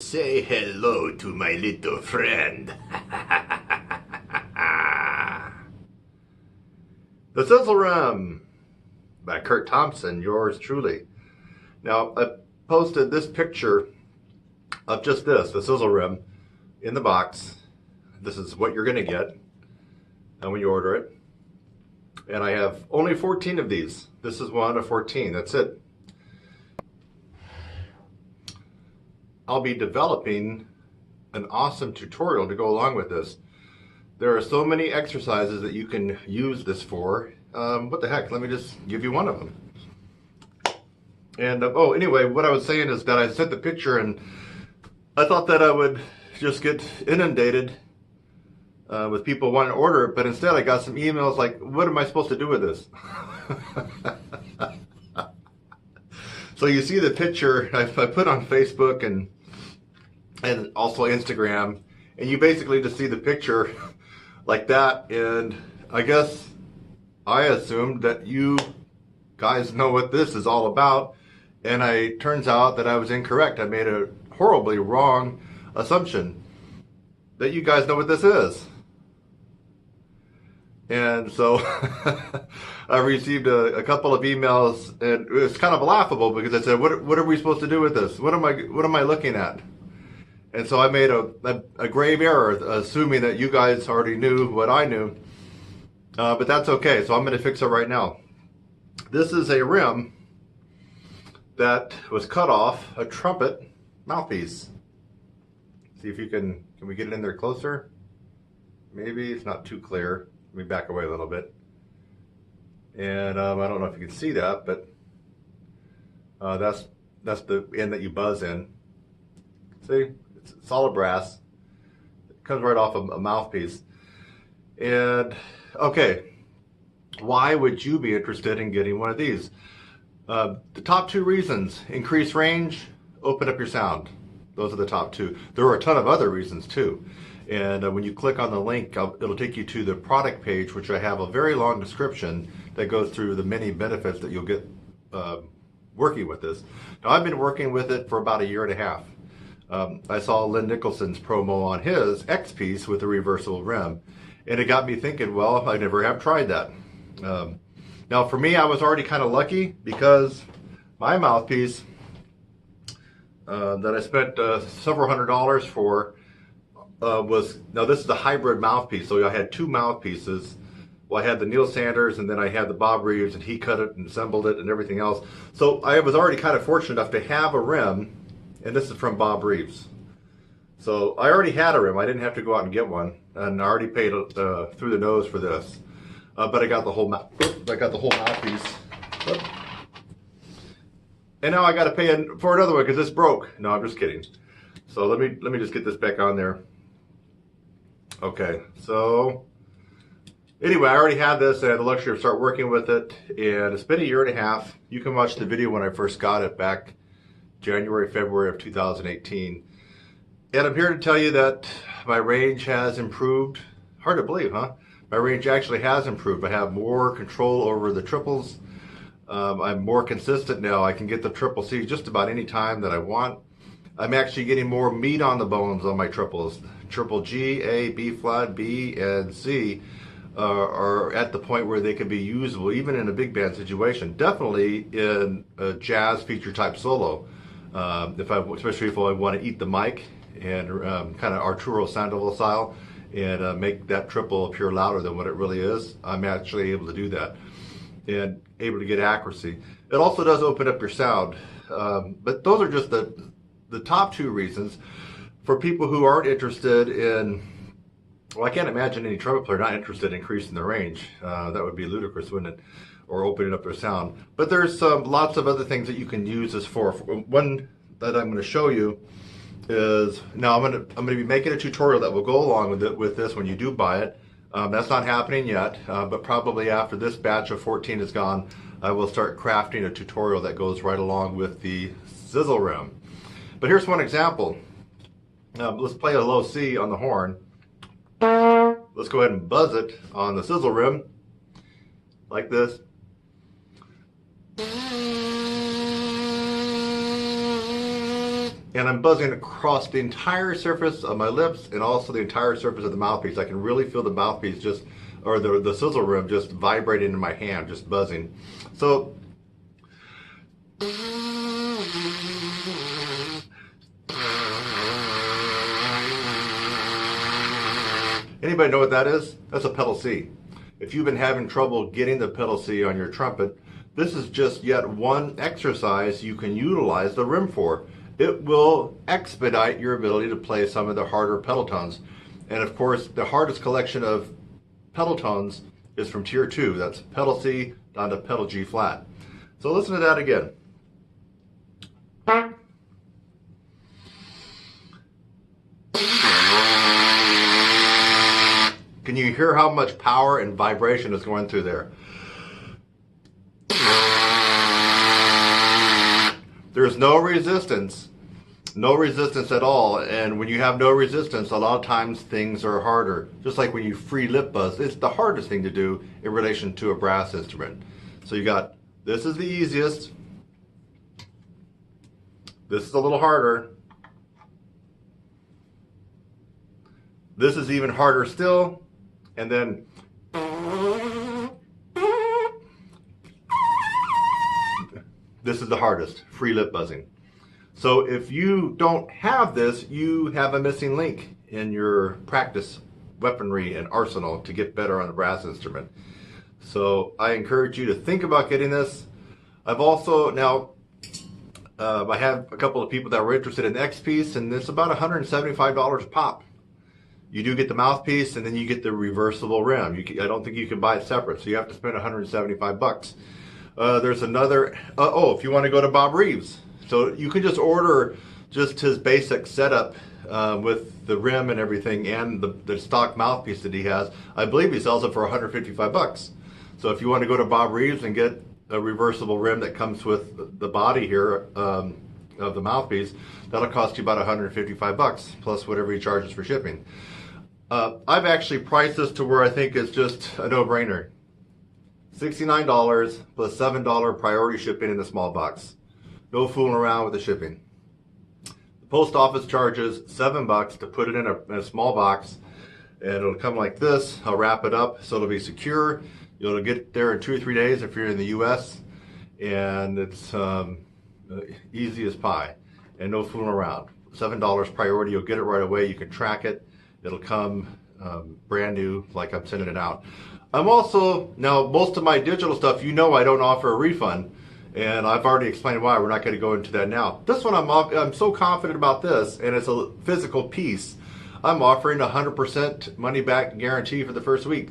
Say hello to my little friend. The Sizzle Rum by Kurt Thompson, yours truly. Now, I posted this picture of just this, the Sizzle Rum, in the box. This is what you're going to get when you order it. And I have only 14 of these. This is one of 14. That's it. I'll be developing an awesome tutorial to go along with this. There are so many exercises that you can use this for. What the heck, let me just give you one of them. And oh, anyway, what I was saying is that I sent the picture and I thought that I would just get inundated with people wanting to order it, but instead I got some emails like, what am I supposed to do with this? So you see the picture I put on Facebook and also Instagram, and you basically just see the picture like that, and I guess I assumed that you guys know what this is all about, and it turns out that I was incorrect. I made a horribly wrong assumption that you guys know what this is. And so I received a couple of emails, and it was kind of laughable because I said, what are we supposed to do with this? What am I looking at? And so I made a grave error, assuming that you guys already knew what I knew. But that's okay, so I'm going to fix it right now. This is a rim that was cut off a trumpet mouthpiece. See if you can we get it in there closer? Maybe it's not too clear. Let me back away a little bit. And I don't know if you can see that, but that's the end that you buzz in. See? It's solid brass. It comes right off a mouthpiece. And, okay, why would you be interested in getting one of these? The top two reasons: increase range, open up your sound. Those are the top two. There are a ton of other reasons too. And when you click on the link, it'll take you to the product page, which I have a very long description that goes through the many benefits that you'll get working with this. Now, I've been working with it for about a year and a half. I saw Lynn Nicholson's promo on his X piece with the reversible rim, and it got me thinking, well, I never have tried that. Now, for me, I was already kind of lucky because my mouthpiece that I spent several $100s for now this is a hybrid mouthpiece, so I had two mouthpieces. Well, I had the Neil Sanders, and then I had the Bob Reeves, and he cut it and assembled it and everything else. So I was already kind of fortunate enough to have a rim, and this is from Bob Reeves. So I already had a rim. I didn't have to go out and get one, and I already paid through the nose for this. But I got the whole mouthpiece. Whoop. And now I got to pay for another one because this broke. No, I'm just kidding. So let me just get this back on there. Okay, so anyway, I already had this. I had the luxury of start working with it, and it's been a year and a half. You can watch the video when I first got it back January, February of 2018. And I'm here to tell you that my range has improved. Hard to believe, huh? My range actually has improved. I have more control over the triples. I'm more consistent now. I can get the triple C just about any time that I want. I'm actually getting more meat on the bones on my triples. Triple G, A, B flat, B, and C are at the point where they can be usable even in a big band situation. Definitely in a jazz feature type solo. Especially if I want to eat the mic and kind of Arturo Sandoval style and make that triple appear louder than what it really is, I'm actually able to do that and able to get accuracy. It also does open up your sound, but those are just the top two reasons. For people who aren't interested in, well, I can't imagine any trumpet player not interested in increasing the range. That would be ludicrous, wouldn't it? Or opening up their sound. But there's lots of other things that you can use this for. One that I'm going to show you is, now I'm going to be making a tutorial that will go along with this when you do buy it. That's not happening yet, but probably after this batch of 14 is gone, I will start crafting a tutorial that goes right along with the Sizzle rim. But here's one example. Let's play a low C on the horn. Let's go ahead and buzz it on the Sizzle rim, like this. and I'm buzzing across the entire surface of my lips and also the entire surface of the mouthpiece. I can really feel the mouthpiece just, or the sizzle rim just vibrating in my hand, just buzzing. So anybody know what that is? That's a pedal C. If you've been having trouble getting the pedal C on your trumpet, this is just yet one exercise you can utilize the rim for. It will expedite your ability to play some of the harder pedal tones. And of course, the hardest collection of pedal tones is from tier 2. That's pedal C down to pedal G flat. So listen to that again. Can you hear how much power and vibration is going through there? There's no resistance at all. And when you have no resistance, a lot of times things are harder. Just like when you free lip buzz, it's the hardest thing to do in relation to a brass instrument. So you got, this is the easiest. This is a little harder. This is even harder still. And then this is the hardest, free lip buzzing. So if you don't have this, you have a missing link in your practice weaponry and arsenal to get better on a brass instrument. So I encourage you to think about getting this. I've also now, I have a couple of people that were interested in the X piece, and it's about $175 a pop. You do get the mouthpiece, and then you get the reversible rim. I don't think you can buy it separate, so you have to spend 175 bucks. There's another, if you want to go to Bob Reeves. So you can just order just his basic setup with the rim and everything and the stock mouthpiece that he has. I believe he sells it for 155 bucks. So if you want to go to Bob Reeves and get a reversible rim that comes with the body here of the mouthpiece, that'll cost you about 155 bucks plus whatever he charges for shipping. I've actually priced this to where I think it's just a no-brainer. $69 plus $7 priority shipping in the small box. No fooling around with the shipping. The post office charges $7 to put it in a small box, and it'll come like this. I'll wrap it up so it'll be secure. You'll get it there in 2 or 3 days if you're in the U.S., and it's easy as pie and no fooling around. $7 priority, you'll get it right away. You can track it. It'll come brand new like I'm sending it out. I'm also, now most of my digital stuff, I don't offer a refund, and I've already explained why. We're not going to go into that now. This one, I'm so confident about this, and it's a physical piece. I'm offering 100% money back guarantee for the first week.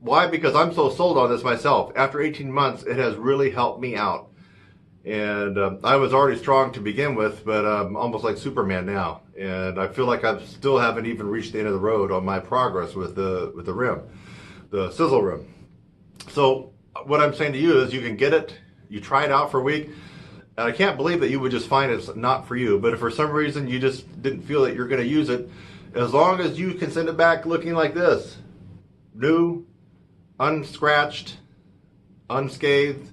Why? Because I'm so sold on this myself. After 18 months, it has really helped me out. And I was already strong to begin with, but I'm almost like Superman now. And I feel like I still haven't even reached the end of the road on my progress with the rim, the Sizzle rim. So what I'm saying to you is you can get it, you try it out for a week, and I can't believe that you would just find it's not for you. But if for some reason you just didn't feel that you're going to use it, as long as you can send it back looking like this, new, unscratched, unscathed,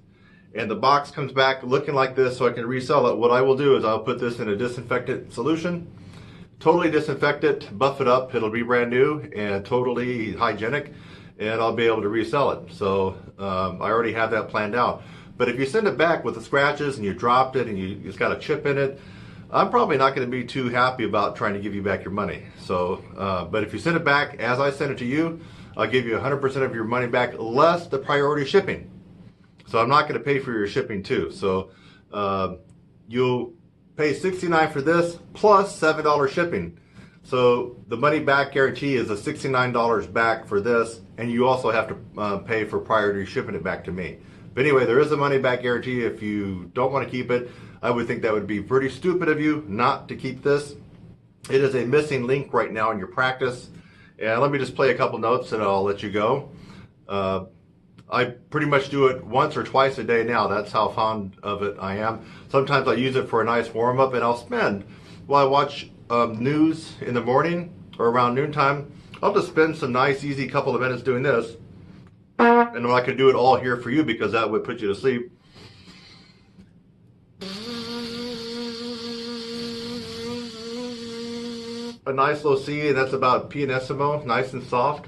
and the box comes back looking like this so I can resell it, what I will do is I'll put this in a disinfectant solution, totally disinfect it, buff it up, it'll be brand new and totally hygienic, and I'll be able to resell it. So I already have that planned out. But if you send it back with the scratches and you dropped it and it's got a chip in it, I'm probably not going to be too happy about trying to give you back your money. So, but if you send it back as I send it to you, I'll give you 100% of your money back less the priority shipping. So I'm not going to pay for your shipping too. So you'll pay $69 for this plus $7 shipping. So the money back guarantee is a $69 back for this, and you also have to pay for priority shipping it back to me. But anyway, there is a money back guarantee. If you don't want to keep it, I would think that would be pretty stupid of you not to keep this. It is a missing link right now in your practice. And let me just play a couple notes and I'll let you go. I pretty much do it once or twice a day now. That's how fond of it I am. Sometimes I use it for a nice warm-up, and I'll spend, while I watch news in the morning or around noontime, I'll just spend some nice, easy couple of minutes doing this. And I could do it all here for you because that would put you to sleep. a nice low C, and that's about pianissimo, nice and soft.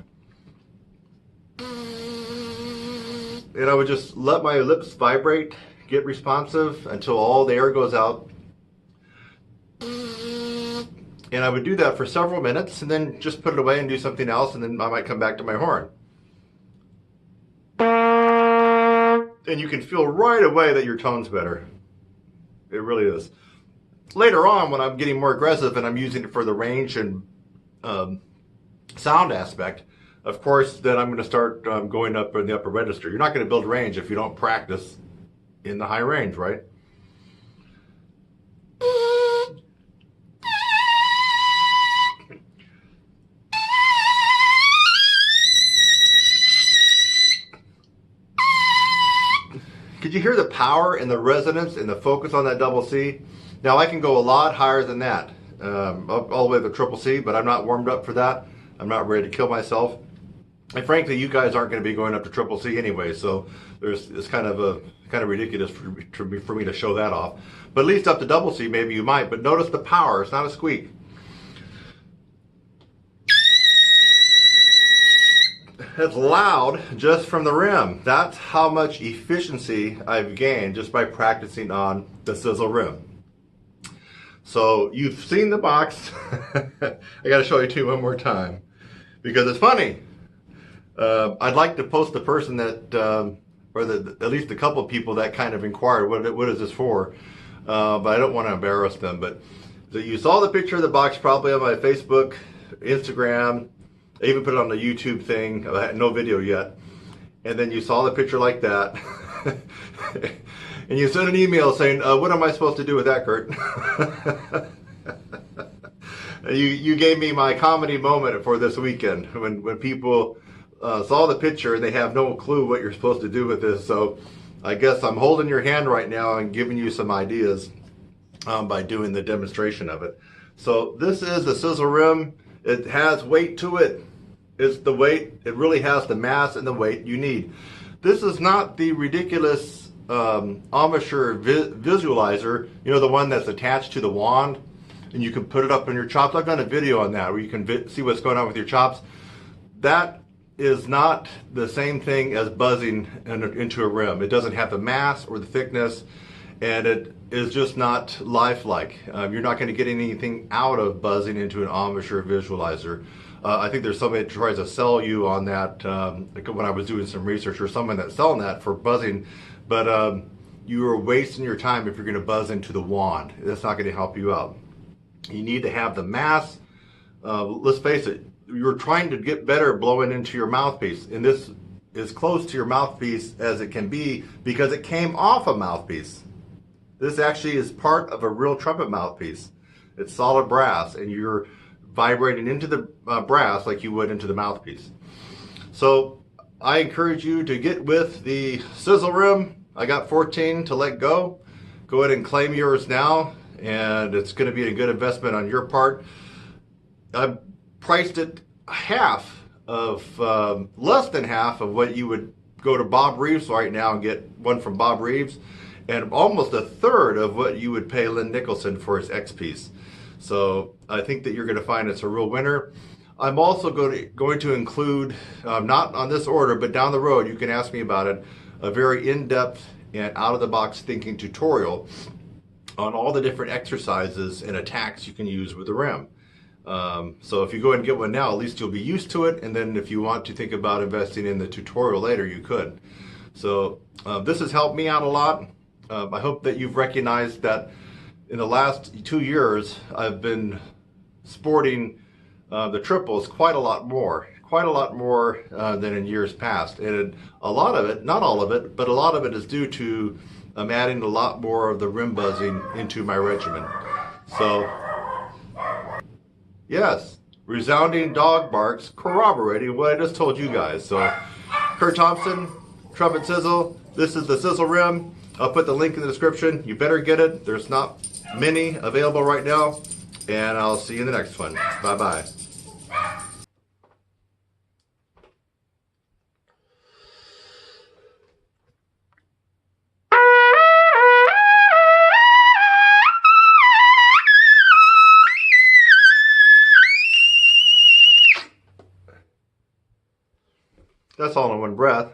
And I would just let my lips vibrate, get responsive until all the air goes out. And I would do that for several minutes and then just put it away and do something else, and then I might come back to my horn. And you can feel right away that your tone's better. It really is. Later on, when I'm getting more aggressive and I'm using it for the range and sound aspect, of course, then I'm going to start going up in the upper register. You're not going to build range if you don't practice in the high range, right? Could you hear the power and the resonance and the focus on that double C? Now I can go a lot higher than that, all the way to the triple C, but I'm not warmed up for that. I'm not ready to kill myself. And frankly, you guys aren't going to be going up to triple C anyway, so it's kind of ridiculous for me to show that off. But at least up to double C, maybe you might. But notice the power; it's not a squeak. It's loud just from the rim. That's how much efficiency I've gained just by practicing on the Sizzle rim. So you've seen the box. I got to show you two one more time because it's funny. I'd like to post the person that, or at least a couple of people that kind of inquired, what is this for? But I don't want to embarrass them. But so you saw the picture of the box probably on my Facebook, Instagram. I even put it on the YouTube thing. I had no video yet. And then you saw the picture like that. And you sent an email saying, what am I supposed to do with that, Kurt? You gave me my comedy moment for this weekend when people saw the picture and they have no clue what you're supposed to do with this. So I guess I'm holding your hand right now and giving you some ideas by doing the demonstration of it. So this is the Sizzle rim. It has weight to it. It's the weight. It really has the mass and the weight you need. This is not the ridiculous embouchure visualizer, you know, the one that's attached to the wand and you can put it up in your chops. I've done a video on that where you can see what's going on with your chops. That is not the same thing as buzzing into a rim. It doesn't have the mass or the thickness, and it is just not lifelike. You're not going to get anything out of buzzing into an embouchure visualizer. I think there's somebody that tries to sell you on that, like when I was doing some research, or someone that's selling that for buzzing, but you are wasting your time if you're going to buzz into the wand. That's not going to help you out. You need to have the mass. Let's face it, you're trying to get better blowing into your mouthpiece, and this is close to your mouthpiece as it can be because it came off a mouthpiece. This actually is part of a real trumpet mouthpiece. It's solid brass, and you're vibrating into the brass like you would into the mouthpiece. So I encourage you to get with the Sizzle rim. I got 14 to let go. Go ahead and claim yours now, and it's going to be a good investment on your part. I've priced it half of, less than half of what you would go to Bob Reeves right now and get one from Bob Reeves, and almost a third of what you would pay Lynn Nicholson for his X piece. So I think that you're going to find it's a real winner. I'm also going to include, not on this order, but down the road, you can ask me about it, a very in-depth and out-of-the-box thinking tutorial on all the different exercises and attacks you can use with the rim. So if you go ahead and get one now, at least you'll be used to it, and then if you want to think about investing in the tutorial later, you could. So this has helped me out a lot. I hope that you've recognized that in the last 2 years, I've been sporting the triples quite a lot more than in years past. And a lot of it, not all of it, but a lot of it is due to adding a lot more of the rim buzzing into my regimen. So, yes, resounding dog barks corroborating what I just told you guys. So, Kurt Thompson, Trumpet Sizzle, this is the Sizzle rim. I'll put the link in the description. You better get it. There's not many available right now, and I'll see you in the next one. Bye-bye. That's all in one breath.